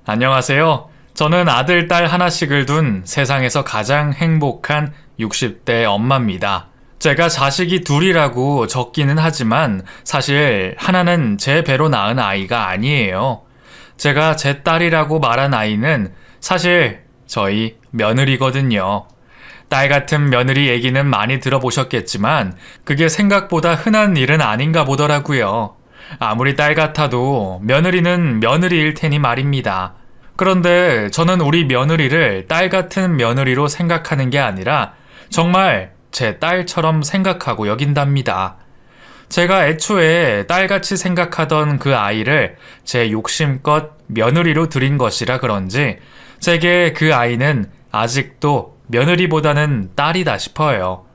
안녕하세요. 저는 아들, 딸 하나씩을 둔 세상에서 가장 행복한 60대 엄마입니다. 제가 자식이 둘이라고 적기는 하지만 사실 하나는 제 배로 낳은 아이가 아니에요. 제가 제 딸이라고 말한 아이는 사실 저희 며느리거든요. 딸 같은 며느리 얘기는 많이 들어보셨겠지만 그게 생각보다 흔한 일은 아닌가 보더라고요. 아무리 딸 같아도 며느리는 며느리일 테니 말입니다. 그런데 저는 우리 며느리를 딸 같은 며느리로 생각하는 게 아니라 정말 제 딸처럼 생각하고 여긴답니다. 제가 애초에 딸같이 생각하던 그 아이를 제 욕심껏 며느리로 들인 것이라 그런지 제게 그 아이는 아직도 며느리보다는 딸이다 싶어요.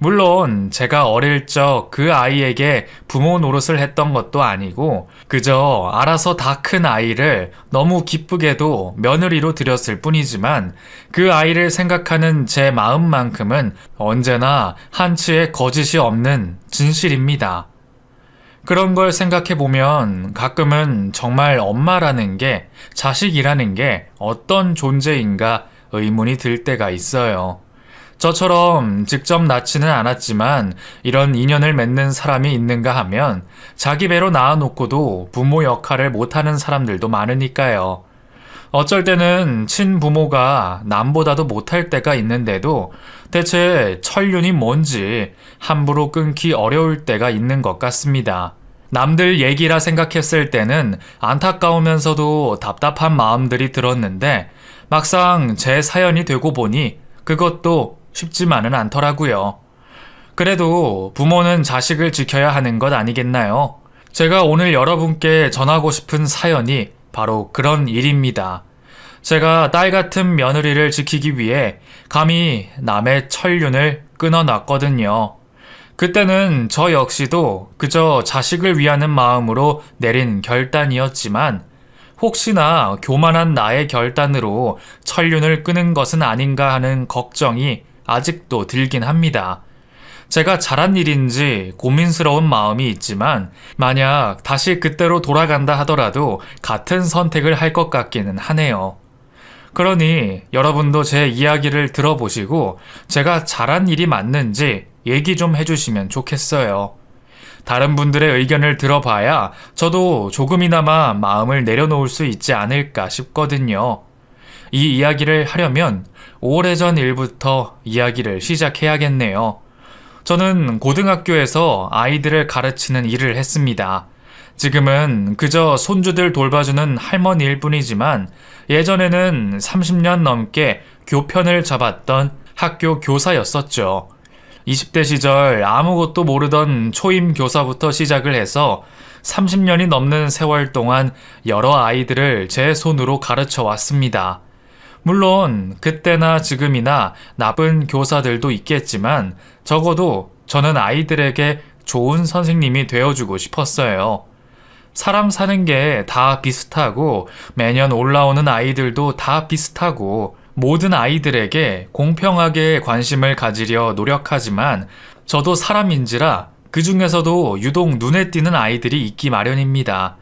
물론 제가 어릴 적 그 아이에게 부모 노릇을 했던 것도 아니고 그저 알아서 다 큰 아이를 너무 기쁘게도 며느리로 들였을 뿐이지만 그 아이를 생각하는 제 마음만큼은 언제나 한치의 거짓이 없는 진실입니다. 그런 걸 생각해보면 가끔은 정말 엄마라는 게, 자식이라는 게 어떤 존재인가 의문이 들 때가 있어요. 저처럼 직접 낳지는 않았지만 이런 인연을 맺는 사람이 있는가 하면 자기 배로 낳아놓고도 부모 역할을 못하는 사람들도 많으니까요. 어쩔 때는 친부모가 남보다도 못할 때가 있는데도 대체 천륜이 뭔지 함부로 끊기 어려울 때가 있는 것 같습니다. 남들 얘기라 생각했을 때는 안타까우면서도 답답한 마음들이 들었는데 막상 제 사연이 되고 보니 그것도 쉽지만은 않더라고요. 그래도 부모는 자식을 지켜야 하는 것 아니겠나요? 제가 오늘 여러분께 전하고 싶은 사연이 바로 그런 일입니다. 제가 딸 같은 며느리를 지키기 위해 감히 남의 천륜을 끊어놨거든요. 그때는 저 역시도 그저 자식을 위하는 마음으로 내린 결단이었지만 혹시나 교만한 나의 결단으로 천륜을 끄는 것은 아닌가 하는 걱정이 아직도 들긴 합니다. 제가 잘한 일인지 고민스러운 마음이 있지만 만약 다시 그때로 돌아간다 하더라도 같은 선택을 할 것 같기는 하네요. 그러니 여러분도 제 이야기를 들어보시고 제가 잘한 일이 맞는지 얘기 좀 해주시면 좋겠어요. 다른 분들의 의견을 들어봐야 저도 조금이나마 마음을 내려놓을 수 있지 않을까 싶거든요. 이 이야기를 하려면 오래전 일부터 이야기를 시작해야겠네요. 저는 고등학교에서 아이들을 가르치는 일을 했습니다. 지금은 그저 손주들 돌봐주는 할머니일 뿐이지만 예전에는 30년 넘게 교편을 잡았던 학교 교사였었죠. 20대 시절 아무것도 모르던 초임 교사부터 시작을 해서 30년이 넘는 세월 동안 여러 아이들을 제 손으로 가르쳐 왔습니다. 물론 그때나 지금이나 나쁜 교사들도 있겠지만 적어도 저는 아이들에게 좋은 선생님이 되어주고 싶었어요. 사람 사는 게 다 비슷하고 매년 올라오는 아이들도 다 비슷하고 모든 아이들에게 공평하게 관심을 가지려 노력하지만 저도 사람인지라 그 중에서도 유독 눈에 띄는 아이들이 있기 마련입니다.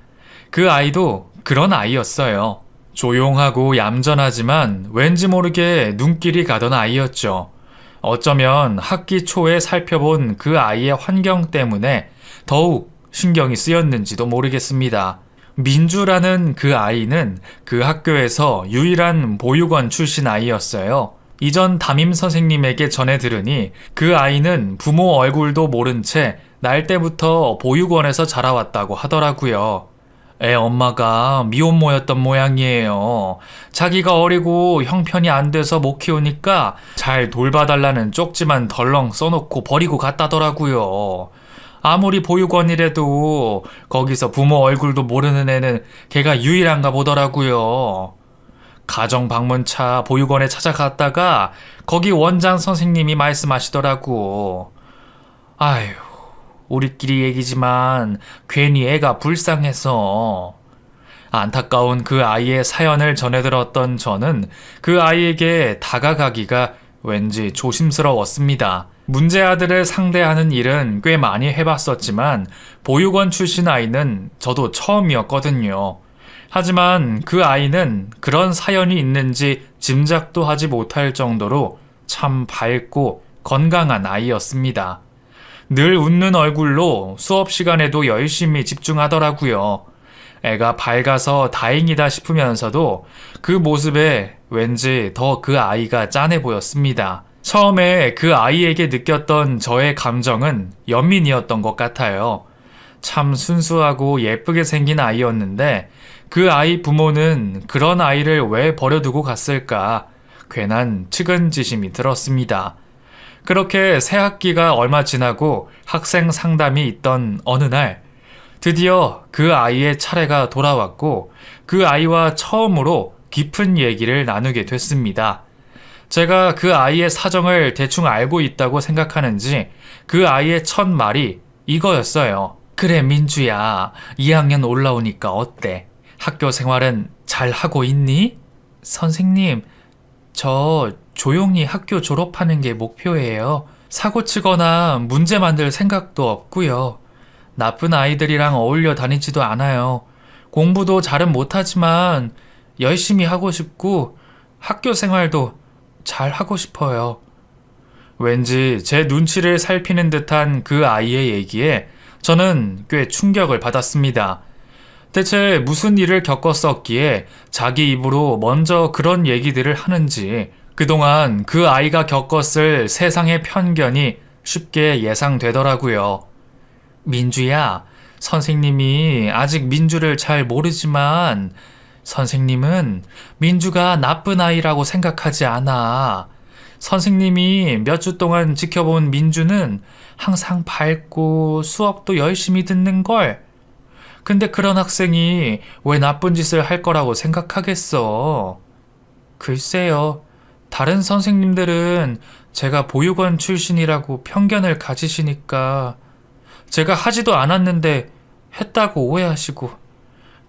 그 아이도 그런 아이였어요. 조용하고 얌전하지만 왠지 모르게 눈길이 가던 아이였죠. 어쩌면 학기 초에 살펴본 그 아이의 환경 때문에 더욱 신경이 쓰였는지도 모르겠습니다. 민주라는 그 아이는 그 학교에서 유일한 보육원 출신 아이였어요. 이전 담임 선생님에게 전해 들으니 그 아이는 부모 얼굴도 모른 채 날 때부터 보육원에서 자라왔다고 하더라고요. 애 엄마가 미혼모였던 모양이에요. 자기가 어리고 형편이 안 돼서 못 키우니까 잘 돌봐달라는 쪽지만 덜렁 써놓고 버리고 갔다더라고요. 아무리 보육원이라도 거기서 부모 얼굴도 모르는 애는 걔가 유일한가 보더라고요. 가정 방문차 보육원에 찾아갔다가 거기 원장 선생님이 말씀하시더라고. 아휴, 우리끼리 얘기지만 괜히 애가 불쌍해서. 안타까운 그 아이의 사연을 전해들었던 저는 그 아이에게 다가가기가 왠지 조심스러웠습니다. 문제 아들을 상대하는 일은 꽤 많이 해봤었지만 보육원 출신 아이는 저도 처음이었거든요. 하지만 그 아이는 그런 사연이 있는지 짐작도 하지 못할 정도로 참 밝고 건강한 아이였습니다. 늘 웃는 얼굴로 수업 시간에도 열심히 집중하더라고요. 애가 밝아서 다행이다 싶으면서도 그 모습에 왠지 더 그 아이가 짠해 보였습니다. 처음에 그 아이에게 느꼈던 저의 감정은 연민이었던 것 같아요. 참 순수하고 예쁘게 생긴 아이였는데 그 아이 부모는 그런 아이를 왜 버려두고 갔을까 괜한 측은지심이 들었습니다. 그렇게 새 학기가 얼마 지나고 학생 상담이 있던 어느 날 드디어 그 아이의 차례가 돌아왔고 그 아이와 처음으로 깊은 얘기를 나누게 됐습니다. 제가 그 아이의 사정을 대충 알고 있다고 생각하는지 그 아이의 첫 말이 이거였어요. 그래 민주야, 2학년 올라오니까 어때? 학교 생활은 잘 하고 있니? 선생님, 저 조용히 학교 졸업하는 게 목표예요. 사고 치거나 문제 만들 생각도 없고요. 나쁜 아이들이랑 어울려 다니지도 않아요. 공부도 잘은 못하지만 열심히 하고 싶고 학교 생활도 잘 하고 싶어요. 왠지 제 눈치를 살피는 듯한 그 아이의 얘기에 저는 꽤 충격을 받았습니다. 대체 무슨 일을 겪었었기에 자기 입으로 먼저 그런 얘기들을 하는지 그동안 그 아이가 겪었을 세상의 편견이 쉽게 예상되더라고요. 민주야, 선생님이 아직 민주를 잘 모르지만 선생님은 민주가 나쁜 아이라고 생각하지 않아. 선생님이 몇 주 동안 지켜본 민주는 항상 밝고 수업도 열심히 듣는걸. 근데 그런 학생이 왜 나쁜 짓을 할 거라고 생각하겠어? 글쎄요. 다른 선생님들은 제가 보육원 출신이라고 편견을 가지시니까 제가 하지도 않았는데 했다고 오해하시고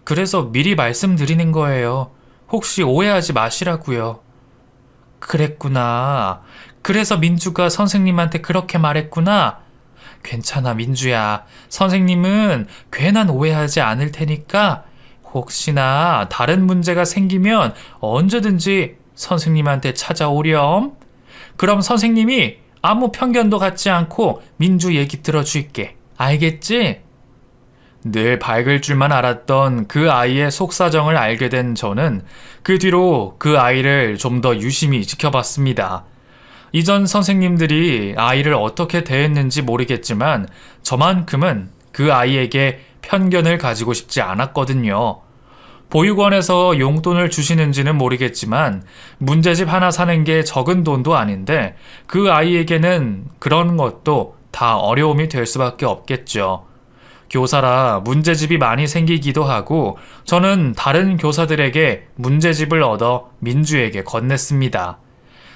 그래서 미리 말씀드리는 거예요. 혹시 오해하지 마시라고요. 그랬구나. 그래서 민주가 선생님한테 그렇게 말했구나. 괜찮아 민주야. 선생님은 괜한 오해하지 않을 테니까 혹시나 다른 문제가 생기면 언제든지 선생님한테 찾아오렴. 그럼 선생님이 아무 편견도 갖지 않고 민주 얘기 들어줄게. 알겠지? 늘 밝을 줄만 알았던 그 아이의 속사정을 알게 된 저는 그 뒤로 그 아이를 좀 더 유심히 지켜봤습니다. 이전 선생님들이 아이를 어떻게 대했는지 모르겠지만 저만큼은 그 아이에게 편견을 가지고 싶지 않았거든요. 보육원에서 용돈을 주시는지는 모르겠지만 문제집 하나 사는 게 적은 돈도 아닌데 그 아이에게는 그런 것도 다 어려움이 될 수밖에 없겠죠. 교사라 문제집이 많이 생기기도 하고 저는 다른 교사들에게 문제집을 얻어 민주에게 건넸습니다.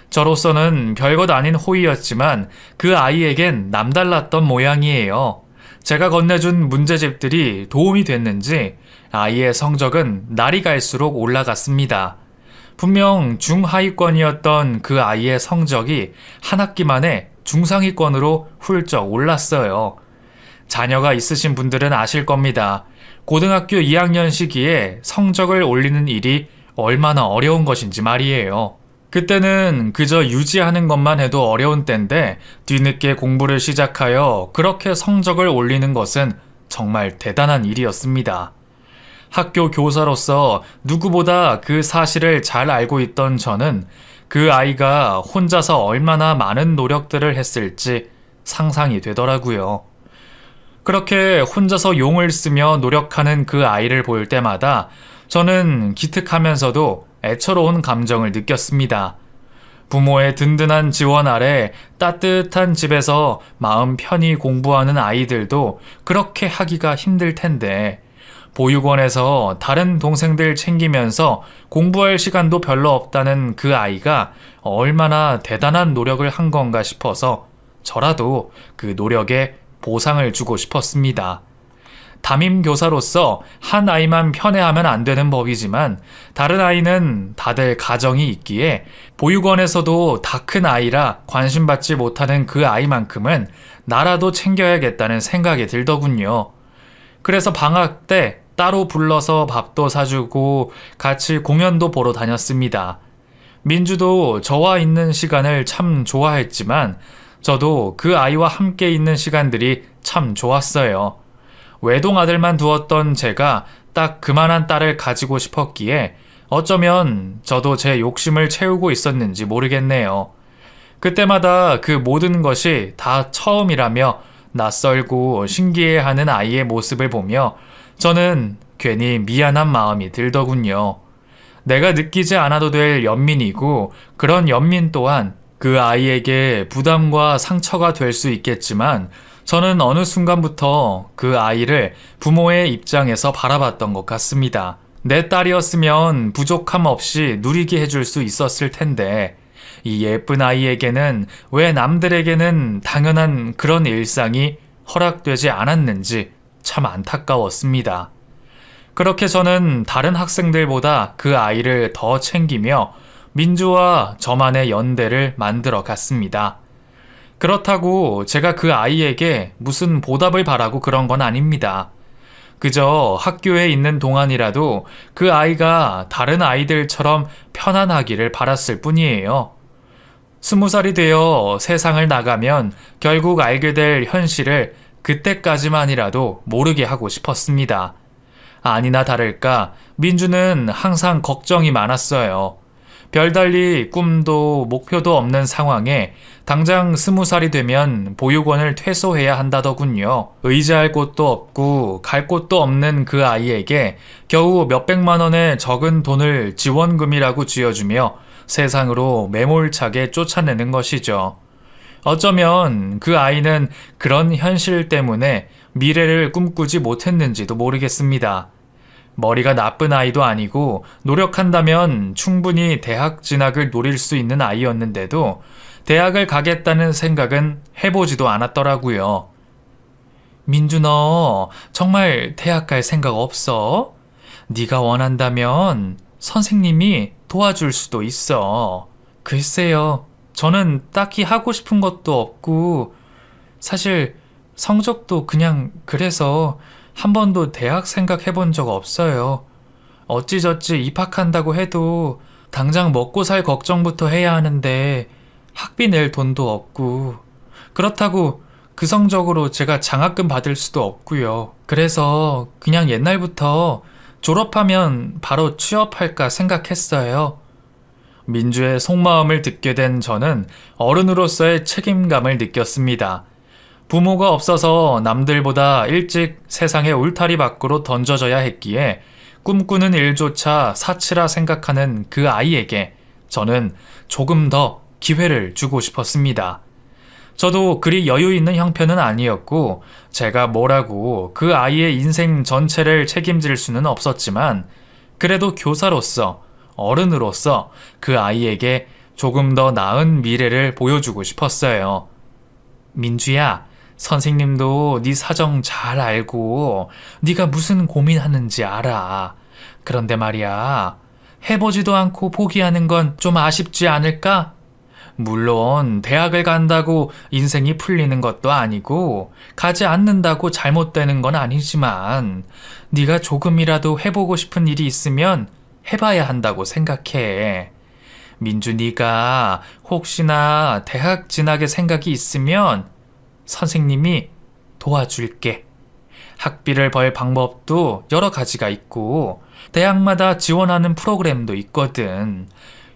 저로서는 별것 아닌 호의였지만 그 아이에겐 남달랐던 모양이에요. 제가 건네준 문제집들이 도움이 됐는지 아이의 성적은 날이 갈수록 올라갔습니다. 분명 중하위권이었던 그 아이의 성적이 한 학기 만에 중상위권으로 훌쩍 올랐어요. 자녀가 있으신 분들은 아실 겁니다. 고등학교 2학년 시기에 성적을 올리는 일이 얼마나 어려운 것인지 말이에요. 그때는 그저 유지하는 것만 해도 어려운 때인데 뒤늦게 공부를 시작하여 그렇게 성적을 올리는 것은 정말 대단한 일이었습니다. 학교 교사로서 누구보다 그 사실을 잘 알고 있던 저는 그 아이가 혼자서 얼마나 많은 노력들을 했을지 상상이 되더라고요. 그렇게 혼자서 용을 쓰며 노력하는 그 아이를 볼 때마다 저는 기특하면서도 애처로운 감정을 느꼈습니다. 부모의 든든한 지원 아래 따뜻한 집에서 마음 편히 공부하는 아이들도 그렇게 하기가 힘들 텐데 보육원에서 다른 동생들 챙기면서 공부할 시간도 별로 없다는 그 아이가 얼마나 대단한 노력을 한 건가 싶어서 저라도 그 노력에 보상을 주고 싶었습니다. 담임 교사로서 한 아이만 편애하면 안 되는 법이지만 다른 아이는 다들 가정이 있기에 보육원에서도 다 큰 아이라 관심받지 못하는 그 아이만큼은 나라도 챙겨야겠다는 생각이 들더군요. 그래서 방학 때 따로 불러서 밥도 사주고 같이 공연도 보러 다녔습니다. 민주도 저와 있는 시간을 참 좋아했지만 저도 그 아이와 함께 있는 시간들이 참 좋았어요. 외동 아들만 두었던 제가 딱 그만한 딸을 가지고 싶었기에 어쩌면 저도 제 욕심을 채우고 있었는지 모르겠네요. 그때마다 그 모든 것이 다 처음이라며 낯설고 신기해하는 아이의 모습을 보며 저는 괜히 미안한 마음이 들더군요. 내가 느끼지 않아도 될 연민이고 그런 연민 또한 그 아이에게 부담과 상처가 될 수 있겠지만 저는 어느 순간부터 그 아이를 부모의 입장에서 바라봤던 것 같습니다. 내 딸이었으면 부족함 없이 누리게 해줄 수 있었을 텐데 이 예쁜 아이에게는 왜 남들에게는 당연한 그런 일상이 허락되지 않았는지 참 안타까웠습니다. 그렇게 저는 다른 학생들보다 그 아이를 더 챙기며 민주와 저만의 연대를 만들어 갔습니다. 그렇다고 제가 그 아이에게 무슨 보답을 바라고 그런 건 아닙니다. 그저 학교에 있는 동안이라도 그 아이가 다른 아이들처럼 편안하기를 바랐을 뿐이에요. 20살이 되어 세상을 나가면 결국 알게 될 현실을 그때까지만이라도 모르게 하고 싶었습니다. 아니나 다를까 민주는 항상 걱정이 많았어요. 별달리 꿈도 목표도 없는 상황에 당장 20살이 되면 보육원을 퇴소해야 한다더군요. 의지할 곳도 없고 갈 곳도 없는 그 아이에게 겨우 몇백만 원의 적은 돈을 지원금이라고 쥐어주며 세상으로 매몰차게 쫓아내는 것이죠. 어쩌면 그 아이는 그런 현실 때문에 미래를 꿈꾸지 못했는지도 모르겠습니다. 머리가 나쁜 아이도 아니고 노력한다면 충분히 대학 진학을 노릴 수 있는 아이였는데도 대학을 가겠다는 생각은 해보지도 않았더라고요. 민주 너 정말 대학 갈 생각 없어? 네가 원한다면 선생님이 도와줄 수도 있어. 글쎄요. 저는 딱히 하고 싶은 것도 없고 사실 성적도 그냥 그래서 한 번도 대학 생각해 본 적 없어요. 어찌저찌 입학한다고 해도 당장 먹고 살 걱정부터 해야 하는데 학비 낼 돈도 없고 그렇다고 그 성적으로 제가 장학금 받을 수도 없고요. 그래서 그냥 옛날부터 졸업하면 바로 취업할까 생각했어요. 민주의 속마음을 듣게 된 저는 어른으로서의 책임감을 느꼈습니다. 부모가 없어서 남들보다 일찍 세상의 울타리 밖으로 던져져야 했기에 꿈꾸는 일조차 사치라 생각하는 그 아이에게 저는 조금 더 기회를 주고 싶었습니다. 저도 그리 여유 있는 형편은 아니었고 제가 뭐라고 그 아이의 인생 전체를 책임질 수는 없었지만 그래도 교사로서 어른으로서 그 아이에게 조금 더 나은 미래를 보여주고 싶었어요. 민주야, 선생님도 네 사정 잘 알고 네가 무슨 고민하는지 알아. 그런데 말이야, 해보지도 않고 포기하는 건 좀 아쉽지 않을까? 물론 대학을 간다고 인생이 풀리는 것도 아니고 가지 않는다고 잘못되는 건 아니지만 네가 조금이라도 해보고 싶은 일이 있으면 해봐야 한다고 생각해. 민주 네가 혹시나 대학 진학의 생각이 있으면 선생님이 도와줄게. 학비를 벌 방법도 여러 가지가 있고 대학마다 지원하는 프로그램도 있거든.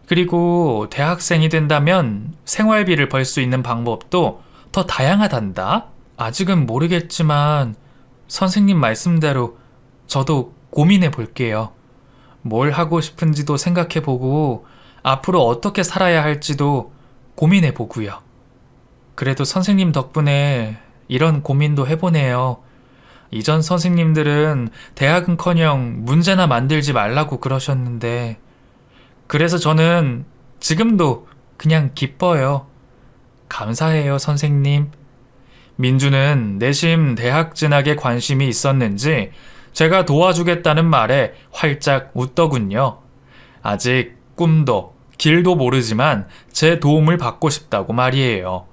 그리고 대학생이 된다면 생활비를 벌 수 있는 방법도 더 다양하단다. 아직은 모르겠지만 선생님 말씀대로 저도 고민해 볼게요. 뭘 하고 싶은지도 생각해 보고 앞으로 어떻게 살아야 할지도 고민해 보고요. 그래도 선생님 덕분에 이런 고민도 해보네요. 이전 선생님들은 대학은커녕 문제나 만들지 말라고 그러셨는데 그래서 저는 지금도 그냥 기뻐요. 감사해요, 선생님. 민주는 내심 대학 진학에 관심이 있었는지 제가 도와주겠다는 말에 활짝 웃더군요. 아직 꿈도 길도 모르지만 제 도움을 받고 싶다고 말이에요.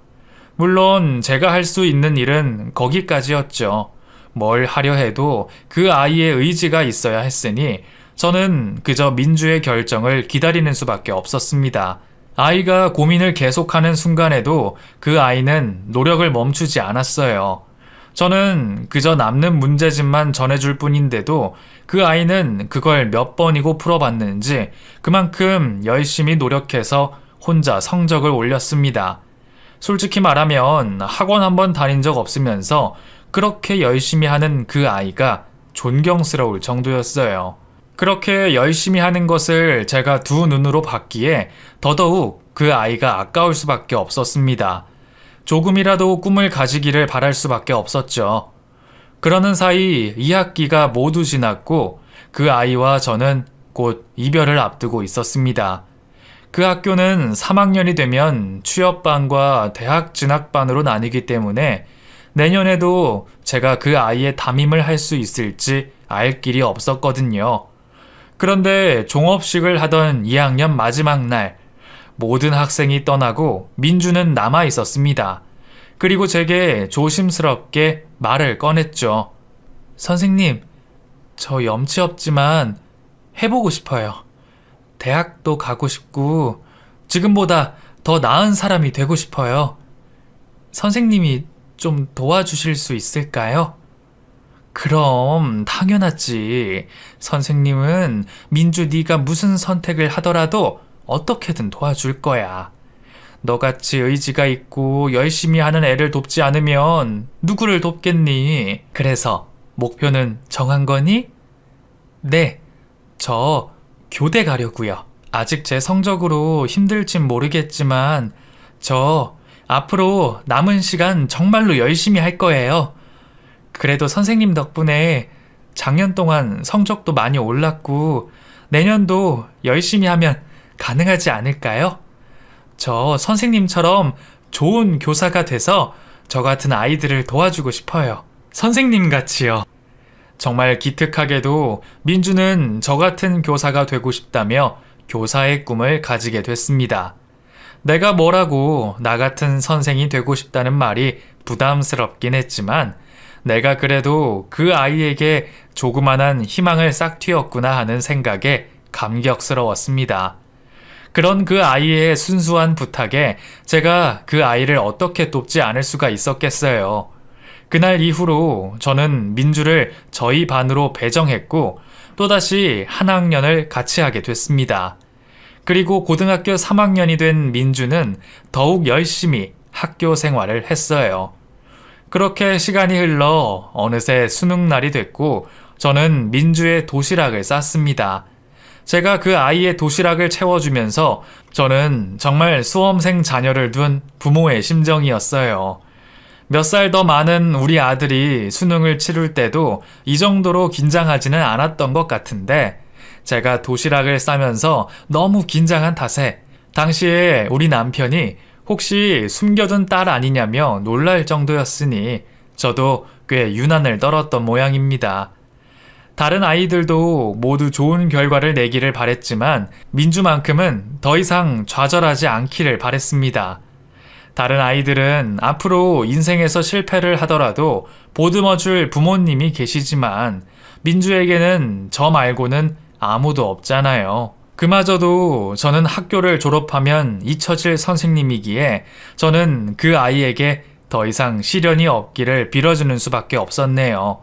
물론 제가 할 수 있는 일은 거기까지였죠. 뭘 하려 해도 그 아이의 의지가 있어야 했으니 저는 그저 민주의 결정을 기다리는 수밖에 없었습니다. 아이가 고민을 계속하는 순간에도 그 아이는 노력을 멈추지 않았어요. 저는 그저 남는 문제집만 전해줄 뿐인데도 그 아이는 그걸 몇 번이고 풀어봤는지 그만큼 열심히 노력해서 혼자 성적을 올렸습니다. 솔직히 말하면 학원 한번 다닌 적 없으면서 그렇게 열심히 하는 그 아이가 존경스러울 정도였어요. 그렇게 열심히 하는 것을 제가 두 눈으로 봤기에 더더욱 그 아이가 아까울 수밖에 없었습니다. 조금이라도 꿈을 가지기를 바랄 수밖에 없었죠. 그러는 사이 2학기가 모두 지났고 그 아이와 저는 곧 이별을 앞두고 있었습니다. 그 학교는 3학년이 되면 취업반과 대학 진학반으로 나뉘기 때문에 내년에도 제가 그 아이의 담임을 할 수 있을지 알 길이 없었거든요. 그런데 종업식을 하던 2학년 마지막 날, 모든 학생이 떠나고 민주는 남아 있었습니다. 그리고 제게 조심스럽게 말을 꺼냈죠. 선생님, 저 염치 없지만 해보고 싶어요. 대학도 가고 싶고 지금보다 더 나은 사람이 되고 싶어요. 선생님이 좀 도와주실 수 있을까요? 그럼 당연하지. 선생님은 민주 네가 무슨 선택을 하더라도 어떻게든 도와줄 거야. 너같이 의지가 있고 열심히 하는 애를 돕지 않으면 누구를 돕겠니? 그래서 목표는 정한 거니? 네, 저 교대 가려고요. 아직 제 성적으로 힘들진 모르겠지만 저 앞으로 남은 시간 정말로 열심히 할 거예요. 그래도 선생님 덕분에 작년 동안 성적도 많이 올랐고 내년도 열심히 하면 가능하지 않을까요? 저 선생님처럼 좋은 교사가 돼서 저 같은 아이들을 도와주고 싶어요. 선생님 같이요. 정말 기특하게도 민주는 저 같은 교사가 되고 싶다며 교사의 꿈을 가지게 됐습니다. 내가 뭐라고 나 같은 선생이 되고 싶다는 말이 부담스럽긴 했지만 내가 그래도 그 아이에게 조그만한 희망을 싹 틔웠구나 하는 생각에 감격스러웠습니다. 그런 그 아이의 순수한 부탁에 제가 그 아이를 어떻게 돕지 않을 수가 있었겠어요. 그날 이후로 저는 민주를 저희 반으로 배정했고 또다시 한 학년을 같이 하게 됐습니다. 그리고 고등학교 3학년이 된 민주는 더욱 열심히 학교 생활을 했어요. 그렇게 시간이 흘러 어느새 수능날이 됐고 저는 민주의 도시락을 쌌습니다. 제가 그 아이의 도시락을 채워주면서 저는 정말 수험생 자녀를 둔 부모의 심정이었어요. 몇 살 더 많은 우리 아들이 수능을 치룰 때도 이 정도로 긴장하지는 않았던 것 같은데 제가 도시락을 싸면서 너무 긴장한 탓에 당시에 우리 남편이 혹시 숨겨둔 딸 아니냐며 놀랄 정도였으니 저도 꽤 유난을 떨었던 모양입니다. 다른 아이들도 모두 좋은 결과를 내기를 바랬지만 민주만큼은 더 이상 좌절하지 않기를 바랬습니다. 다른 아이들은 앞으로 인생에서 실패를 하더라도 보듬어줄 부모님이 계시지만 민주에게는 저 말고는 아무도 없잖아요. 그마저도 저는 학교를 졸업하면 잊혀질 선생님이기에 저는 그 아이에게 더 이상 시련이 없기를 빌어주는 수밖에 없었네요.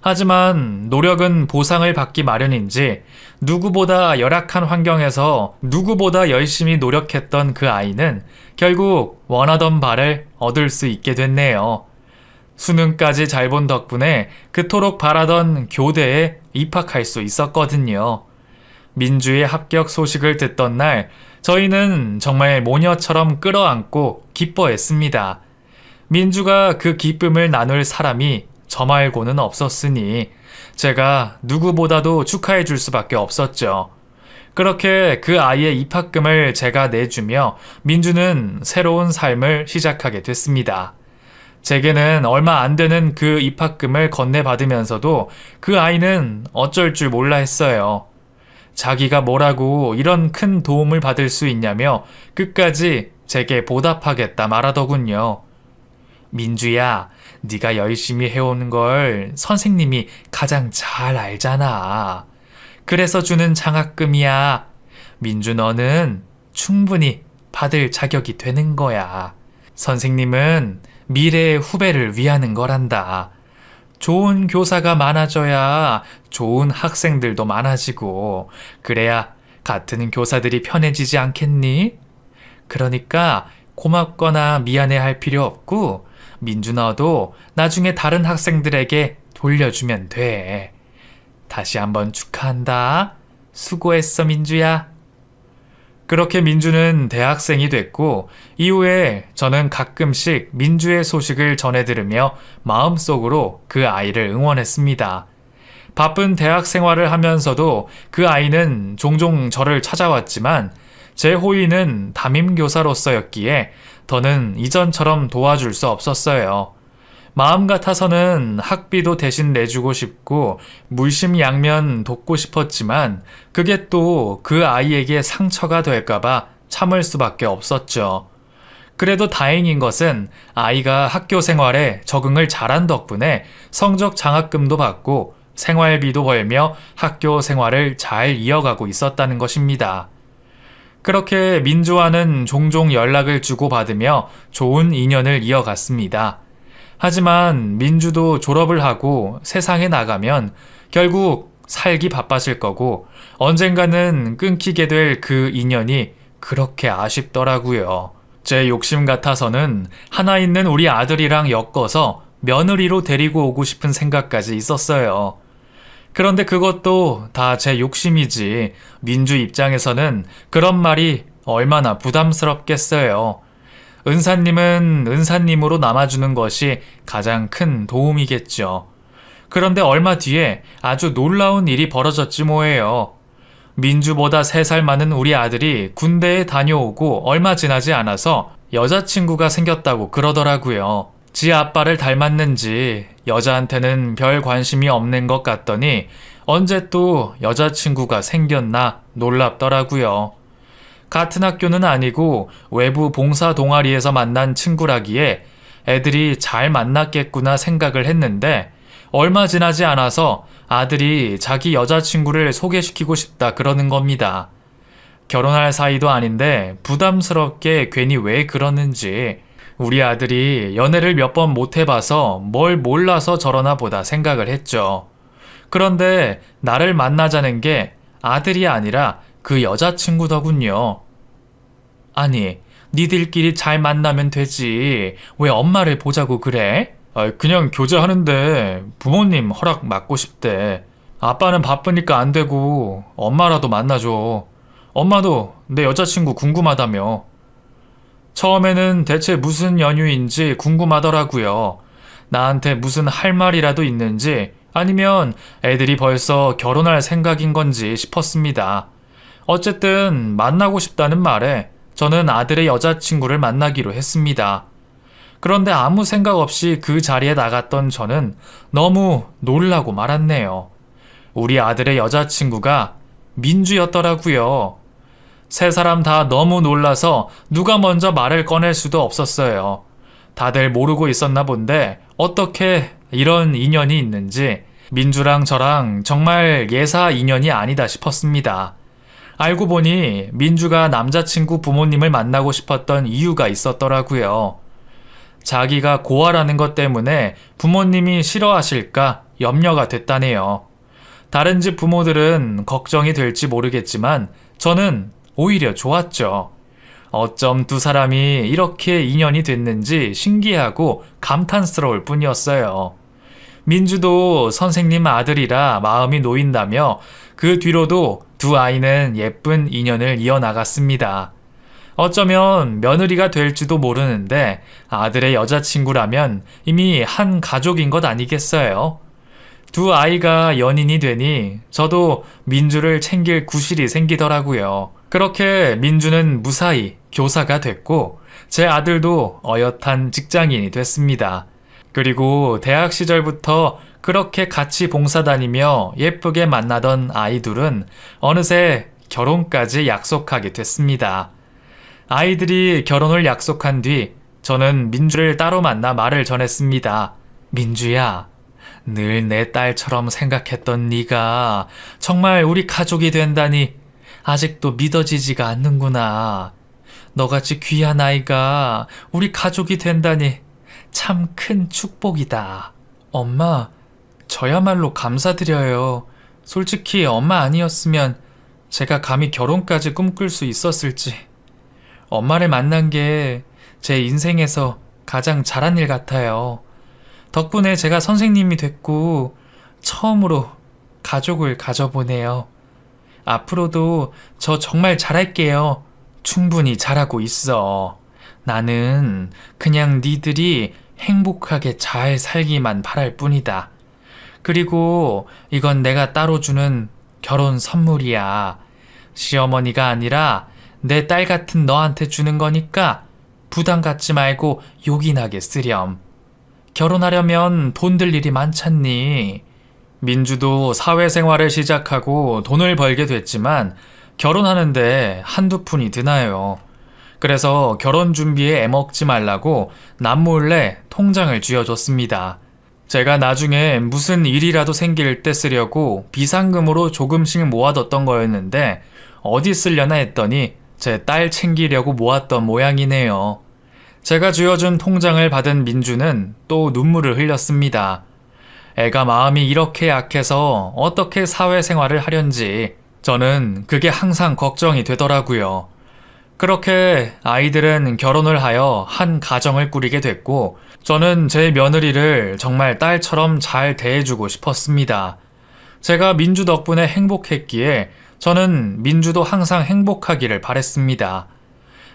하지만 노력은 보상을 받기 마련인지 누구보다 열악한 환경에서 누구보다 열심히 노력했던 그 아이는 결국 원하던 바를 얻을 수 있게 됐네요. 수능까지 잘 본 덕분에 그토록 바라던 교대에 입학할 수 있었거든요. 민주의 합격 소식을 듣던 날 저희는 정말 모녀처럼 끌어안고 기뻐했습니다. 민주가 그 기쁨을 나눌 사람이 저 말고는 없었으니 제가 누구보다도 축하해 줄 수밖에 없었죠. 그렇게 그 아이의 입학금을 제가 내주며 민주는 새로운 삶을 시작하게 됐습니다. 제게는 얼마 안 되는 그 입학금을 건네받으면서도 그 아이는 어쩔 줄 몰라 했어요. 자기가 뭐라고 이런 큰 도움을 받을 수 있냐며 끝까지 제게 보답하겠다 말하더군요. 민주야, 네가 열심히 해오는 걸 선생님이 가장 잘 알잖아. 그래서 주는 장학금이야. 민주 너는 충분히 받을 자격이 되는 거야. 선생님은 미래의 후배를 위하는 거란다. 좋은 교사가 많아져야 좋은 학생들도 많아지고, 그래야 같은 교사들이 편해지지 않겠니? 그러니까 고맙거나 미안해 할 필요 없고, 민주 너도 나중에 다른 학생들에게 돌려주면 돼. 다시 한번 축하한다. 수고했어, 민주야. 그렇게 민주는 대학생이 됐고, 이후에 저는 가끔씩 민주의 소식을 전해 들으며 마음속으로 그 아이를 응원했습니다. 바쁜 대학 생활을 하면서도 그 아이는 종종 저를 찾아왔지만, 제 호의는 담임교사로서였기에 더는 이전처럼 도와줄 수 없었어요. 마음 같아서는 학비도 대신 내주고 싶고 물심양면 돕고 싶었지만 그게 또 그 아이에게 상처가 될까봐 참을 수밖에 없었죠. 그래도 다행인 것은 아이가 학교 생활에 적응을 잘한 덕분에 성적 장학금도 받고 생활비도 벌며 학교 생활을 잘 이어가고 있었다는 것입니다. 그렇게 민주와는 종종 연락을 주고받으며 좋은 인연을 이어갔습니다. 하지만 민주도 졸업을 하고 세상에 나가면 결국 살기 바빠질 거고 언젠가는 끊기게 될 그 인연이 그렇게 아쉽더라고요. 제 욕심 같아서는 하나 있는 우리 아들이랑 엮어서 며느리로 데리고 오고 싶은 생각까지 있었어요. 그런데 그것도 다 제 욕심이지 민주 입장에서는 그런 말이 얼마나 부담스럽겠어요. 은사님은 은사님으로 남아주는 것이 가장 큰 도움이겠죠. 그런데 얼마 뒤에 아주 놀라운 일이 벌어졌지 뭐예요. 민주보다 3살 많은 우리 아들이 군대에 다녀오고 얼마 지나지 않아서 여자친구가 생겼다고 그러더라고요. 지 아빠를 닮았는지 여자한테는 별 관심이 없는 것 같더니 언제 또 여자친구가 생겼나 놀랍더라고요. 같은 학교는 아니고 외부 봉사 동아리에서 만난 친구라기에 애들이 잘 만났겠구나 생각을 했는데 얼마 지나지 않아서 아들이 자기 여자친구를 소개시키고 싶다 그러는 겁니다. 결혼할 사이도 아닌데 부담스럽게 괜히 왜 그러는지 우리 아들이 연애를 몇 번 못 해봐서 뭘 몰라서 저러나 보다 생각을 했죠. 그런데 나를 만나자는 게 아들이 아니라 그 여자친구더군요. 아니, 니들끼리 잘 만나면 되지. 왜 엄마를 보자고 그래? 그냥 교제하는데 부모님 허락 받고 싶대. 아빠는 바쁘니까 안 되고 엄마라도 만나줘. 엄마도 내 여자친구 궁금하다며. 처음에는 대체 무슨 연유인지 궁금하더라고요. 나한테 무슨 할 말이라도 있는지 아니면 애들이 벌써 결혼할 생각인 건지 싶었습니다. 어쨌든 만나고 싶다는 말에 저는 아들의 여자친구를 만나기로 했습니다. 그런데 아무 생각 없이 그 자리에 나갔던 저는 너무 놀라고 말았네요. 우리 아들의 여자친구가 민주였더라고요. 3사람 다 너무 놀라서 누가 먼저 말을 꺼낼 수도 없었어요. 다들 모르고 있었나 본데 어떻게 이런 인연이 있는지 민주랑 저랑 정말 예사 인연이 아니다 싶었습니다. 알고 보니 민주가 남자친구 부모님을 만나고 싶었던 이유가 있었더라고요. 자기가 고아라는 것 때문에 부모님이 싫어하실까 염려가 됐다네요. 다른 집 부모들은 걱정이 될지 모르겠지만 저는 오히려 좋았죠. 어쩜 2사람이 이렇게 인연이 됐는지 신기하고 감탄스러울 뿐이었어요. 민주도 선생님 아들이라 마음이 놓인다며 그 뒤로도 2 아이는 예쁜 인연을 이어나갔습니다. 어쩌면 며느리가 될지도 모르는데 아들의 여자친구라면 이미 한 가족인 것 아니겠어요? 2 아이가 연인이 되니 저도 민주를 챙길 구실이 생기더라고요. 그렇게 민주는 무사히 교사가 됐고 제 아들도 어엿한 직장인이 됐습니다. 그리고 대학 시절부터 그렇게 같이 봉사 다니며 예쁘게 만나던 아이들은 어느새 결혼까지 약속하게 됐습니다. 아이들이 결혼을 약속한 뒤 저는 민주를 따로 만나 말을 전했습니다. 민주야, 늘 내 딸처럼 생각했던 네가 정말 우리 가족이 된다니 아직도 믿어지지가 않는구나. 너같이 귀한 아이가 우리 가족이 된다니 참 큰 축복이다. 엄마, 저야말로 감사드려요. 솔직히 엄마 아니었으면 제가 감히 결혼까지 꿈꿀 수 있었을지. 엄마를 만난 게 제 인생에서 가장 잘한 일 같아요. 덕분에 제가 선생님이 됐고 처음으로 가족을 가져보네요. 앞으로도 저 정말 잘할게요. 충분히 잘하고 있어. 나는 그냥 니들이 행복하게 잘 살기만 바랄 뿐이다. 그리고 이건 내가 따로 주는 결혼 선물이야. 시어머니가 아니라 내 딸 같은 너한테 주는 거니까 부담 갖지 말고 요긴하게 쓰렴. 결혼하려면 돈 들 일이 많잖니. 민주도 사회생활을 시작하고 돈을 벌게 됐지만 결혼하는데 한두 푼이 드나요. 그래서 결혼 준비에 애먹지 말라고 남몰래 통장을 쥐어줬습니다. 제가 나중에 무슨 일이라도 생길 때 쓰려고 비상금으로 조금씩 모아뒀던 거였는데 어디 쓰려나 했더니 제 딸 챙기려고 모았던 모양이네요. 제가 쥐어준 통장을 받은 민주는 또 눈물을 흘렸습니다. 애가 마음이 이렇게 약해서 어떻게 사회생활을 하련지 저는 그게 항상 걱정이 되더라고요. 그렇게 아이들은 결혼을 하여 한 가정을 꾸리게 됐고 저는 제 며느리를 정말 딸처럼 잘 대해주고 싶었습니다. 제가 민주 덕분에 행복했기에 저는 민주도 항상 행복하기를 바랬습니다.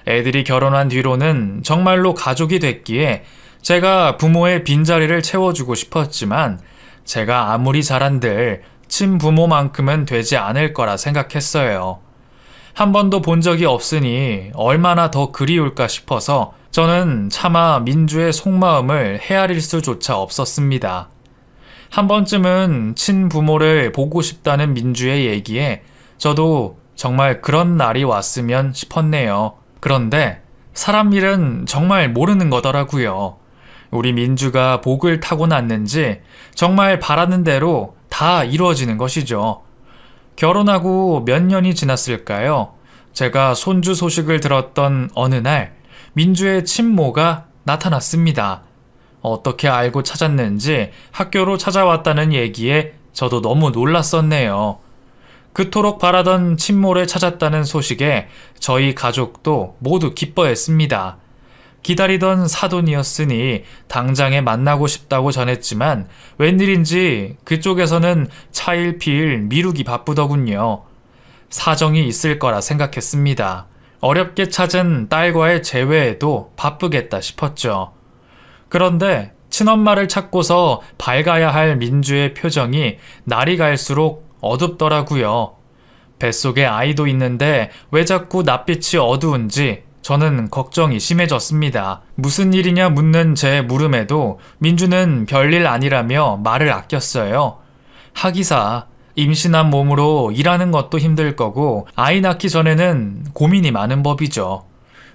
애들이 결혼한 뒤로는 정말로 가족이 됐기에 제가 부모의 빈자리를 채워주고 싶었지만 제가 아무리 잘한들 친부모만큼은 되지 않을 거라 생각했어요. 한 번도 본 적이 없으니 얼마나 더 그리울까 싶어서 저는 차마 민주의 속마음을 헤아릴 수조차 없었습니다. 한 번쯤은 친부모를 보고 싶다는 민주의 얘기에 저도 정말 그런 날이 왔으면 싶었네요. 그런데 사람 일은 정말 모르는 거더라고요. 우리 민주가 복을 타고났는지 정말 바라는 대로 다 이루어지는 것이죠. 결혼하고 몇 년이 지났을까요? 제가 손주 소식을 들었던 어느 날 민주의 친모가 나타났습니다. 어떻게 알고 찾았는지 학교로 찾아왔다는 얘기에 저도 너무 놀랐었네요. 그토록 바라던 친모를 찾았다는 소식에 저희 가족도 모두 기뻐했습니다. 기다리던 사돈이었으니 당장에 만나고 싶다고 전했지만 웬일인지 그쪽에서는 차일피일 미루기 바쁘더군요. 사정이 있을 거라 생각했습니다. 어렵게 찾은 딸과의 재회에도 바쁘겠다 싶었죠. 그런데 친엄마를 찾고서 밝아야 할 민주의 표정이 날이 갈수록 어둡더라고요. 뱃속에 아이도 있는데 왜 자꾸 낯빛이 어두운지 저는 걱정이 심해졌습니다. 무슨 일이냐 묻는 제 물음에도 민주는 별일 아니라며 말을 아꼈어요. 하기사 임신한 몸으로 일하는 것도 힘들 거고 아이 낳기 전에는 고민이 많은 법이죠.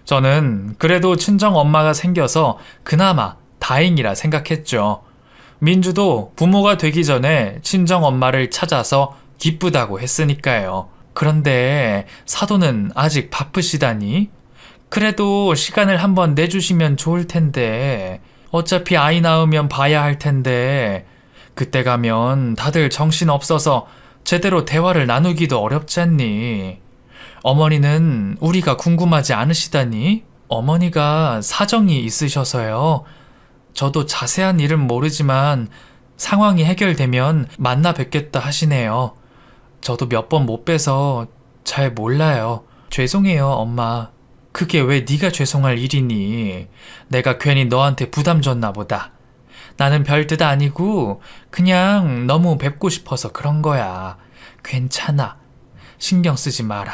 저는 그래도 친정 엄마가 생겨서 그나마 다행이라 생각했죠. 민주도 부모가 되기 전에 친정 엄마를 찾아서 기쁘다고 했으니까요. 그런데 사돈은 아직 바쁘시다니? 그래도 시간을 한번 내주시면 좋을 텐데. 어차피 아이 낳으면 봐야 할 텐데. 그때 가면 다들 정신 없어서 제대로 대화를 나누기도 어렵지 않니? 어머니는 우리가 궁금하지 않으시다니? 어머니가 사정이 있으셔서요. 저도 자세한 일은 모르지만 상황이 해결되면 만나 뵙겠다 하시네요. 저도 몇 번 못 뵈서 잘 몰라요. 죄송해요, 엄마. 그게 왜 네가 죄송할 일이니? 내가 괜히 너한테 부담 줬나 보다. 나는 별뜻 아니고 그냥 너무 뵙고 싶어서 그런 거야. 괜찮아. 신경 쓰지 마라.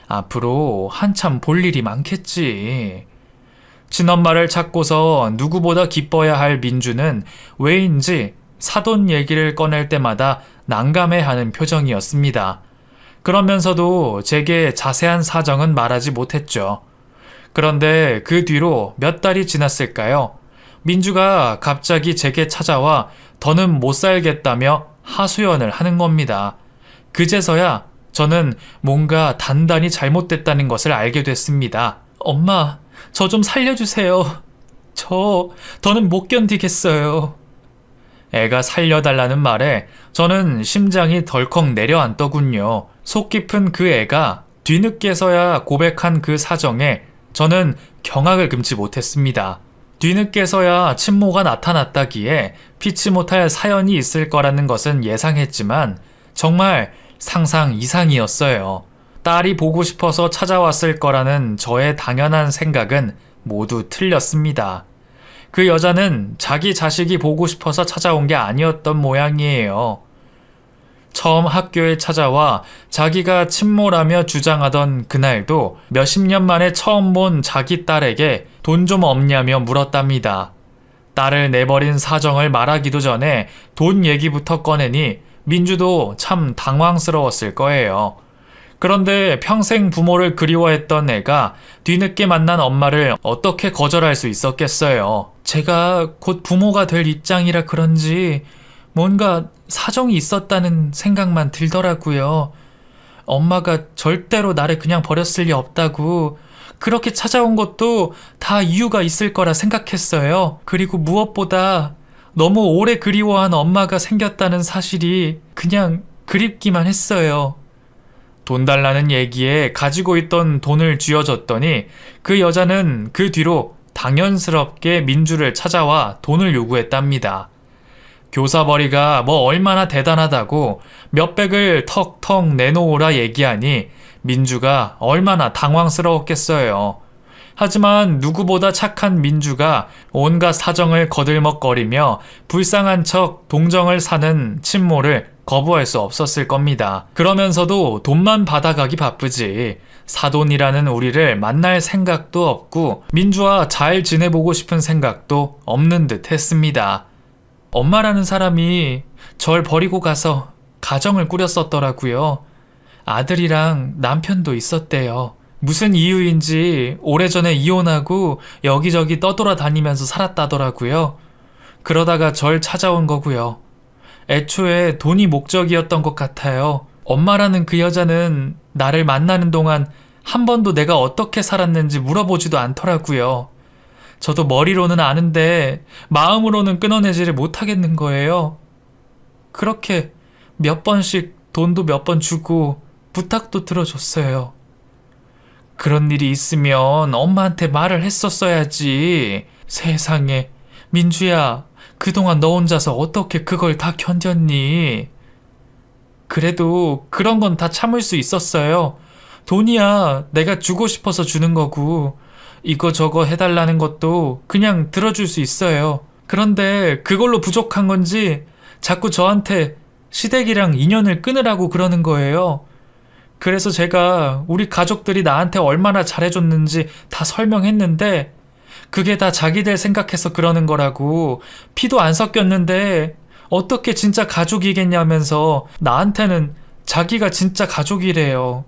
앞으로 한참 볼 일이 많겠지. 친엄마를 찾고서 누구보다 기뻐야 할 민주는 왜인지 사돈 얘기를 꺼낼 때마다 난감해하는 표정이었습니다. 그러면서도 제게 자세한 사정은 말하지 못했죠. 그런데 그 뒤로 몇 달이 지났을까요? 민주가 갑자기 제게 찾아와 더는 못 살겠다며 하소연을 하는 겁니다. 그제서야 저는 뭔가 단단히 잘못됐다는 것을 알게 됐습니다. 엄마, 저 좀 살려주세요. 더는 못 견디겠어요. 애가 살려달라는 말에 저는 심장이 덜컥 내려앉더군요. 속 깊은 그 애가 뒤늦게서야 고백한 그 사정에 저는 경악을 금치 못했습니다. 뒤늦게서야 친모가 나타났다기에 피치 못할 사연이 있을 거라는 것은 예상했지만 정말 상상 이상이었어요. 딸이 보고 싶어서 찾아왔을 거라는 저의 당연한 생각은 모두 틀렸습니다. 그 여자는 자기 자식이 보고 싶어서 찾아온 게 아니었던 모양이에요. 처음 학교에 찾아와 자기가 친모라며 주장하던 그날도 몇십 년 만에 처음 본 자기 딸에게 돈 좀 없냐며 물었답니다. 딸을 내버린 사정을 말하기도 전에 돈 얘기부터 꺼내니 민주도 참 당황스러웠을 거예요. 그런데 평생 부모를 그리워했던 애가 뒤늦게 만난 엄마를 어떻게 거절할 수 있었겠어요. 제가 곧 부모가 될 입장이라 그런지 뭔가 사정이 있었다는 생각만 들더라고요. 엄마가 절대로 나를 그냥 버렸을 리 없다고, 그렇게 찾아온 것도 다 이유가 있을 거라 생각했어요. 그리고 무엇보다 너무 오래 그리워한 엄마가 생겼다는 사실이 그냥 그립기만 했어요. 돈 달라는 얘기에 가지고 있던 돈을 쥐어줬더니 그 여자는 그 뒤로 당연스럽게 민주를 찾아와 돈을 요구했답니다. 교사벌이가 뭐 얼마나 대단하다고 몇백을 턱턱 내놓으라 얘기하니 민주가 얼마나 당황스러웠겠어요. 하지만 누구보다 착한 민주가 온갖 사정을 거들먹거리며 불쌍한 척 동정을 사는 친모를 거부할 수 없었을 겁니다. 그러면서도 돈만 받아가기 바쁘지 사돈이라는 우리를 만날 생각도 없고 민주와 잘 지내보고 싶은 생각도 없는 듯 했습니다. 엄마라는 사람이 절 버리고 가서 가정을 꾸렸었더라고요. 아들이랑 남편도 있었대요. 무슨 이유인지 오래전에 이혼하고 여기저기 떠돌아다니면서 살았다더라고요. 그러다가 절 찾아온 거고요. 애초에 돈이 목적이었던 것 같아요. 엄마라는 그 여자는 나를 만나는 동안 한 번도 내가 어떻게 살았는지 물어보지도 않더라고요. 저도 머리로는 아는데 마음으로는 끊어내지를 못하겠는 거예요. 그렇게 몇 번씩 돈도 몇 번 주고 부탁도 들어줬어요. 그런 일이 있으면 엄마한테 말을 했었어야지. 세상에, 민주야, 그동안 너 혼자서 어떻게 그걸 다 견뎠니? 그래도 그런 건 다 참을 수 있었어요. 돈이야 내가 주고 싶어서 주는 거고 이거 저거 해달라는 것도 그냥 들어줄 수 있어요. 그런데 그걸로 부족한 건지 자꾸 저한테 시댁이랑 인연을 끊으라고 그러는 거예요. 그래서 제가 우리 가족들이 나한테 얼마나 잘해줬는지 다 설명했는데 그게 다 자기들 생각해서 그러는 거라고, 피도 안 섞였는데 어떻게 진짜 가족이겠냐면서 나한테는 자기가 진짜 가족이래요.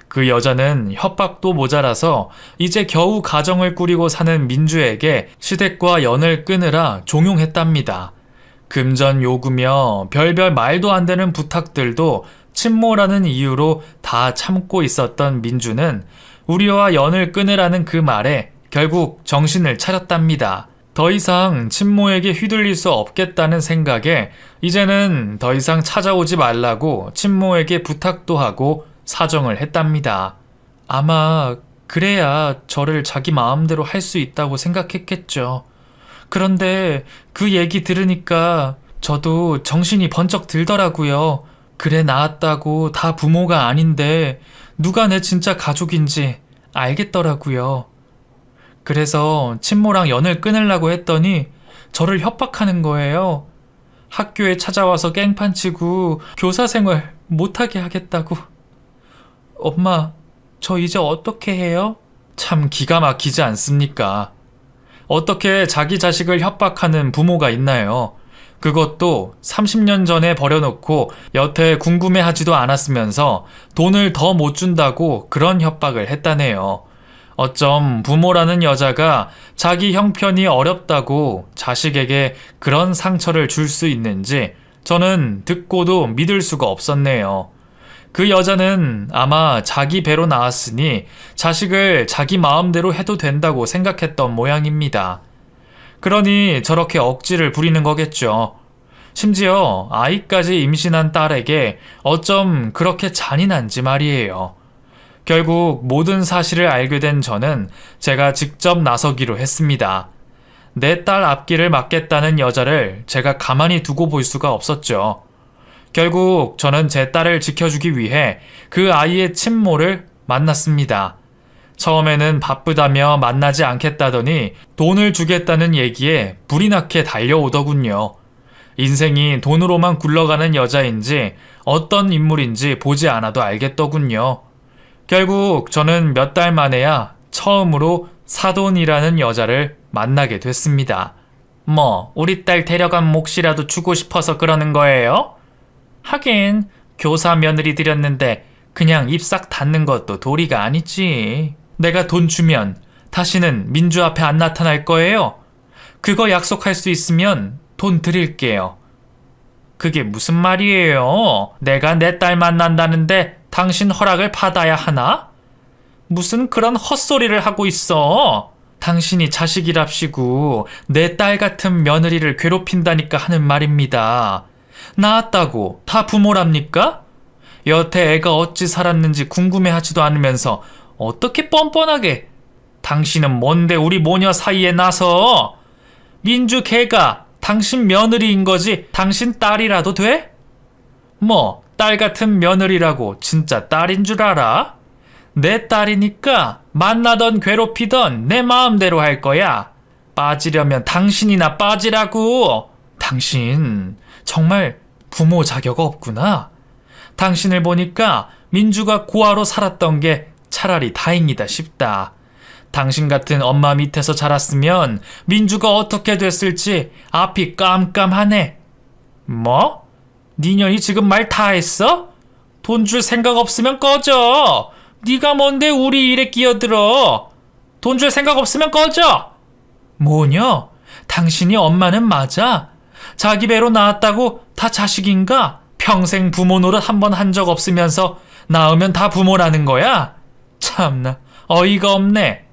그 여자는 협박도 모자라서 이제 겨우 가정을 꾸리고 사는 민주에게 시댁과 연을 끊으라 종용했답니다. 금전 요구며 별별 말도 안 되는 부탁들도 친모라는 이유로 다 참고 있었던 민주는 우리와 연을 끊으라는 그 말에 결국 정신을 차렸답니다. 더 이상 친모에게 휘둘릴 수 없겠다는 생각에 이제는 더 이상 찾아오지 말라고 친모에게 부탁도 하고 사정을 했답니다. 아마 그래야 저를 자기 마음대로 할 수 있다고 생각했겠죠. 그런데 그 얘기 들으니까 저도 정신이 번쩍 들더라고요. 그래 나았다고 다 부모가 아닌데 누가 내 진짜 가족인지 알겠더라고요. 그래서 친모랑 연을 끊으려고 했더니 저를 협박하는 거예요. 학교에 찾아와서 깽판 치고 교사 생활 못하게 하겠다고. 엄마, 저 이제 어떻게 해요? 참 기가 막히지 않습니까? 어떻게 자기 자식을 협박하는 부모가 있나요? 그것도 30년 전에 버려놓고 여태 궁금해하지도 않았으면서 돈을 더 못 준다고 그런 협박을 했다네요. 어쩜 부모라는 여자가 자기 형편이 어렵다고 자식에게 그런 상처를 줄 수 있는지 저는 듣고도 믿을 수가 없었네요. 그 여자는 아마 자기 배로 나왔으니 자식을 자기 마음대로 해도 된다고 생각했던 모양입니다. 그러니 저렇게 억지를 부리는 거겠죠. 심지어 아이까지 임신한 딸에게 어쩜 그렇게 잔인한지 말이에요. 결국 모든 사실을 알게 된 저는 제가 직접 나서기로 했습니다. 내 딸 앞길을 막겠다는 여자를 제가 가만히 두고 볼 수가 없었죠. 결국 저는 제 딸을 지켜주기 위해 그 아이의 친모를 만났습니다. 처음에는 바쁘다며 만나지 않겠다더니 돈을 주겠다는 얘기에 불이 나게 달려오더군요. 인생이 돈으로만 굴러가는 여자인지 어떤 인물인지 보지 않아도 알겠더군요. 결국 저는 몇 달 만에야 처음으로 사돈이라는 여자를 만나게 됐습니다. 뭐 우리 딸 데려간 몫이라도 주고 싶어서 그러는 거예요? 하긴 교사 며느리 들였는데 그냥 입 싹 닫는 것도 도리가 아니지. 내가 돈 주면 다시는 민주 앞에 안 나타날 거예요. 그거 약속할 수 있으면 돈 드릴게요. 그게 무슨 말이에요? 내가 내 딸 만난다는데 당신 허락을 받아야 하나? 무슨 그런 헛소리를 하고 있어? 당신이 자식이랍시고 내 딸 같은 며느리를 괴롭힌다니까 하는 말입니다. 낳았다고 다 부모랍니까? 여태 애가 어찌 살았는지 궁금해하지도 않으면서 어떻게 뻔뻔하게 당신은 뭔데 우리 모녀 사이에 나서 민주 걔가 당신 며느리인 거지 당신 딸이라도 돼? 뭐 딸 같은 며느리라고 진짜 딸인 줄 알아? 내 딸이니까 만나던 괴롭히던 내 마음대로 할 거야. 빠지려면 당신이나 빠지라고. 당신 정말 부모 자격 없구나. 당신을 보니까 민주가 고아로 살았던 게 차라리 다행이다 싶다. 당신 같은 엄마 밑에서 자랐으면 민주가 어떻게 됐을지 앞이 깜깜하네. 뭐? 니년이 지금 말 다 했어? 돈 줄 생각 없으면 꺼져. 네가 뭔데 우리 일에 끼어들어. 돈 줄 생각 없으면 꺼져. 뭐냐? 당신이 엄마는 맞아? 자기 배로 낳았다고 다 자식인가? 평생 부모 노릇 한 번 한 적 없으면서 낳으면 다 부모라는 거야? 참나 어이가 없네.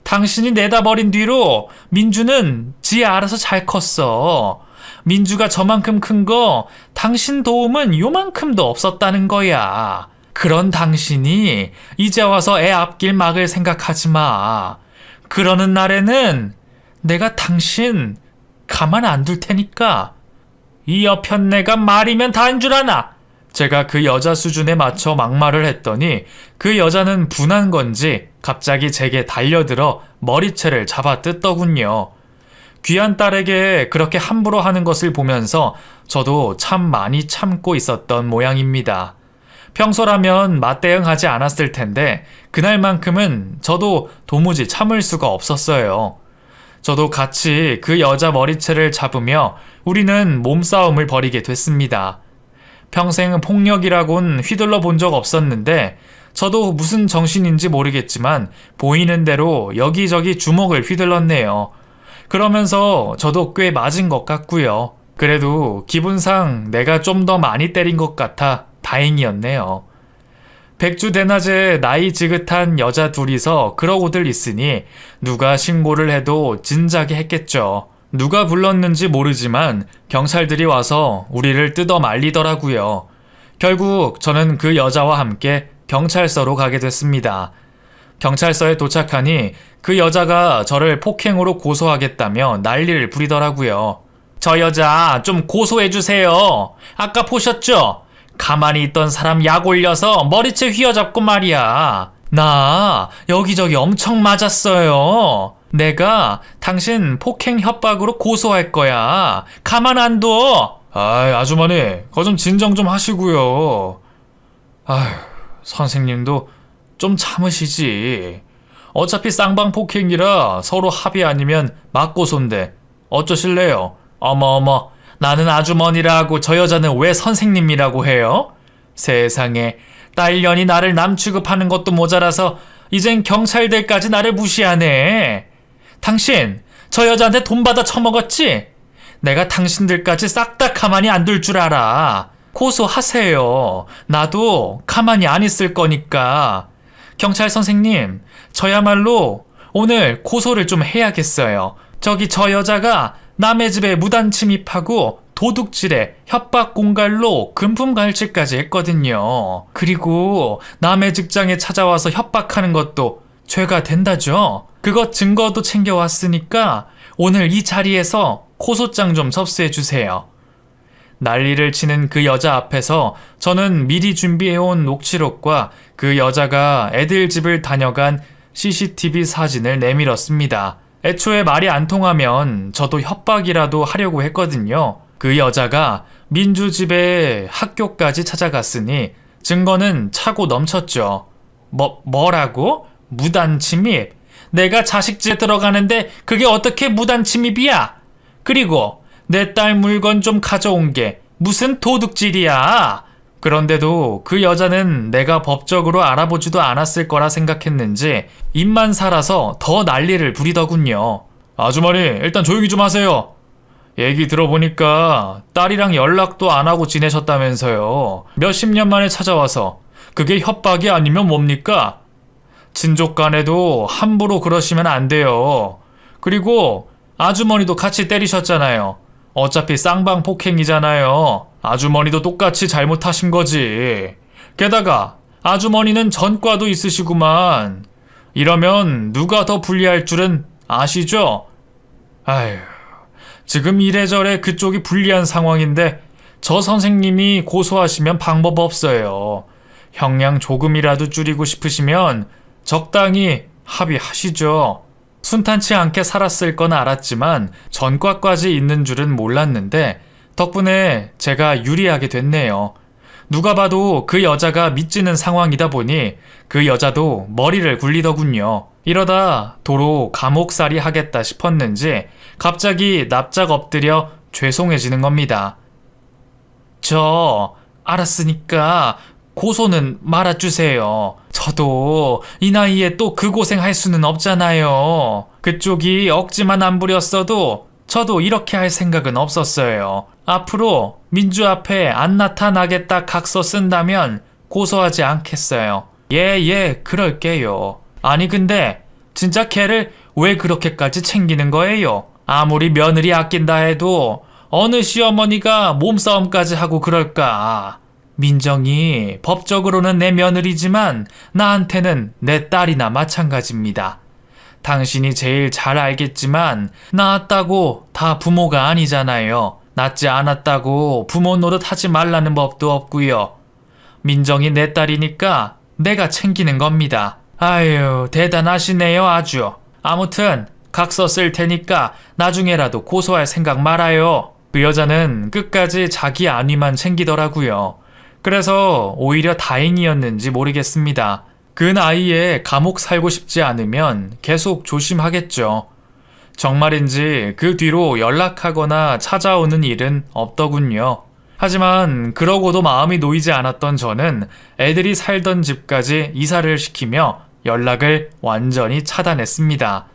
당신이 내다버린 뒤로 민주는 지 알아서 잘 컸어. 민주가 저만큼 큰 거 당신 도움은 요만큼도 없었다는 거야. 그런 당신이 이제 와서 애 앞길 막을 생각하지 마. 그러는 날에는 내가 당신 가만 안 둘 테니까. 이 여편네가 말이면 다인 줄 아나? 제가 그 여자 수준에 맞춰 막말을 했더니 그 여자는 분한 건지 갑자기 제게 달려들어 머리채를 잡아 뜯더군요. 귀한 딸에게 그렇게 함부로 하는 것을 보면서 저도 참 많이 참고 있었던 모양입니다. 평소라면 맞대응하지 않았을 텐데 그날만큼은 저도 도무지 참을 수가 없었어요. 저도 같이 그 여자 머리채를 잡으며 우리는 몸싸움을 벌이게 됐습니다. 평생 폭력이라곤 휘둘러 본 적 없었는데 저도 무슨 정신인지 모르겠지만 보이는 대로 여기저기 주먹을 휘둘렀네요. 그러면서 저도 꽤 맞은 것 같고요. 그래도 기분상 내가 좀 더 많이 때린 것 같아 다행이었네요. 백주대낮에 나이 지긋한 여자 둘이서 그러고들 있으니 누가 신고를 해도 진작에 했겠죠. 누가 불렀는지 모르지만 경찰들이 와서 우리를 뜯어 말리더라고요. 결국 저는 그 여자와 함께 경찰서로 가게 됐습니다. 경찰서에 도착하니 그 여자가 저를 폭행으로 고소하겠다며 난리를 부리더라고요. 저 여자 좀 고소해주세요. 아까 보셨죠? 가만히 있던 사람 약 올려서 머리채 휘어잡고 말이야. 나 여기저기 엄청 맞았어요. 내가 당신 폭행 협박으로 고소할 거야. 가만 안 둬. 아이 아주머니 거 좀 진정 좀 하시고요. 아휴 선생님도 좀 참으시지. 어차피 쌍방 폭행이라 서로 합의 아니면 맞고소인데 어쩌실래요? 어머어머 나는 아주머니라고 저 여자는 왜 선생님이라고 해요? 세상에 딸년이 나를 남 취급하는 것도 모자라서 이젠 경찰들까지 나를 무시하네. 당신 저 여자한테 돈 받아 처먹었지? 내가 당신들까지 싹 다 가만히 안 둘 줄 알아. 고소하세요. 나도 가만히 안 있을 거니까. 경찰 선생님, 저야말로 오늘 고소를 좀 해야겠어요. 저기 저 여자가 남의 집에 무단 침입하고 도둑질에 협박 공갈로 금품갈취까지 했거든요. 그리고 남의 직장에 찾아와서 협박하는 것도 죄가 된다죠. 그것 증거도 챙겨왔으니까 오늘 이 자리에서 고소장 좀 접수해 주세요. 난리를 치는 그 여자 앞에서 저는 미리 준비해온 녹취록과 그 여자가 애들 집을 다녀간 CCTV 사진을 내밀었습니다. 애초에 말이 안 통하면 저도 협박이라도 하려고 했거든요. 그 여자가 민주 집에 학교까지 찾아갔으니 증거는 차고 넘쳤죠. 뭐라고? 무단 침입? 내가 자식 집에 들어가는데 그게 어떻게 무단 침입이야? 그리고 내 딸 물건 좀 가져온 게 무슨 도둑질이야? 그런데도 그 여자는 내가 법적으로 알아보지도 않았을 거라 생각했는지 입만 살아서 더 난리를 부리더군요. 아주머니, 일단 조용히 좀 하세요. 얘기 들어보니까 딸이랑 연락도 안 하고 지내셨다면서요. 몇십 년 만에 찾아와서 그게 협박이 아니면 뭡니까? 친족 간에도 함부로 그러시면 안 돼요. 그리고 아주머니도 같이 때리셨잖아요. 어차피 쌍방폭행이잖아요. 아주머니도 똑같이 잘못하신 거지. 게다가 아주머니는 전과도 있으시구만. 이러면 누가 더 불리할 줄은 아시죠? 아휴, 지금 이래저래 그쪽이 불리한 상황인데 저 선생님이 고소하시면 방법 없어요. 형량 조금이라도 줄이고 싶으시면 적당히 합의하시죠. 순탄치 않게 살았을 건 알았지만 전과까지 있는 줄은 몰랐는데 덕분에 제가 유리하게 됐네요. 누가 봐도 그 여자가 믿지는 상황이다 보니 그 여자도 머리를 굴리더군요. 이러다 도로 감옥살이 하겠다 싶었는지 갑자기 납작 엎드려 죄송해지는 겁니다. 저 알았으니까 고소는 말아주세요. 저도 이 나이에 또 그 고생할 수는 없잖아요. 그쪽이 억지만 안 부렸어도 저도 이렇게 할 생각은 없었어요. 앞으로 민주 앞에 안 나타나겠다 각서 쓴다면 고소하지 않겠어요. 예, 그럴게요. 아니 근데 진짜 걔를 왜 그렇게까지 챙기는 거예요? 아무리 며느리 아낀다 해도 어느 시어머니가 몸싸움까지 하고 그럴까? 민정이 법적으로는 내 며느리지만 나한테는 내 딸이나 마찬가지입니다. 당신이 제일 잘 알겠지만 낳았다고 다 부모가 아니잖아요. 낳지 않았다고 부모 노릇 하지 말라는 법도 없고요. 민정이 내 딸이니까 내가 챙기는 겁니다. 아유, 대단하시네요 아주. 아무튼 각서 쓸 테니까 나중에라도 고소할 생각 말아요. 그 여자는 끝까지 자기 안위만 챙기더라고요. 그래서 오히려 다행이었는지 모르겠습니다. 그 나이에 감옥 살고 싶지 않으면 계속 조심하겠죠. 정말인지 그 뒤로 연락하거나 찾아오는 일은 없더군요. 하지만 그러고도 마음이 놓이지 않았던 저는 애들이 살던 집까지 이사를 시키며 연락을 완전히 차단했습니다.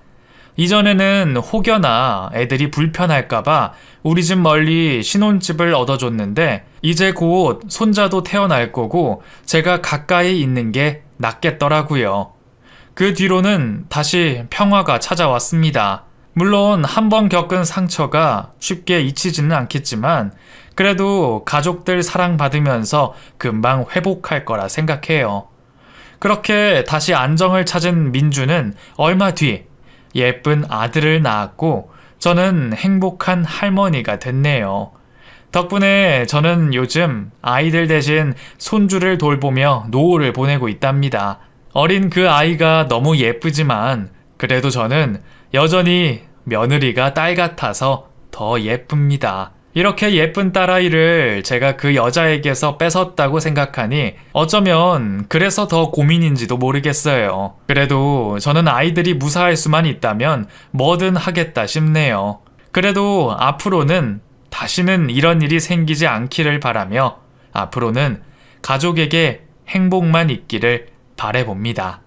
이전에는 혹여나 애들이 불편할까봐 우리 집 멀리 신혼집을 얻어줬는데 이제 곧 손자도 태어날 거고 제가 가까이 있는 게 낫겠더라고요. 그 뒤로는 다시 평화가 찾아왔습니다. 물론 한 번 겪은 상처가 쉽게 잊히지는 않겠지만 그래도 가족들 사랑받으면서 금방 회복할 거라 생각해요. 그렇게 다시 안정을 찾은 민주는 얼마 뒤 예쁜 아들을 낳았고 저는 행복한 할머니가 됐네요. 덕분에 저는 요즘 아이들 대신 손주를 돌보며 노후를 보내고 있답니다. 어린 그 아이가 너무 예쁘지만 그래도 저는 여전히 며느리가 딸 같아서 더 예쁩니다. 이렇게 예쁜 딸아이를 제가 그 여자에게서 뺏었다고 생각하니 어쩌면 그래서 더 고민인지도 모르겠어요. 그래도 저는 아이들이 무사할 수만 있다면 뭐든 하겠다 싶네요. 그래도 앞으로는 다시는 이런 일이 생기지 않기를 바라며 앞으로는 가족에게 행복만 있기를 바라봅니다.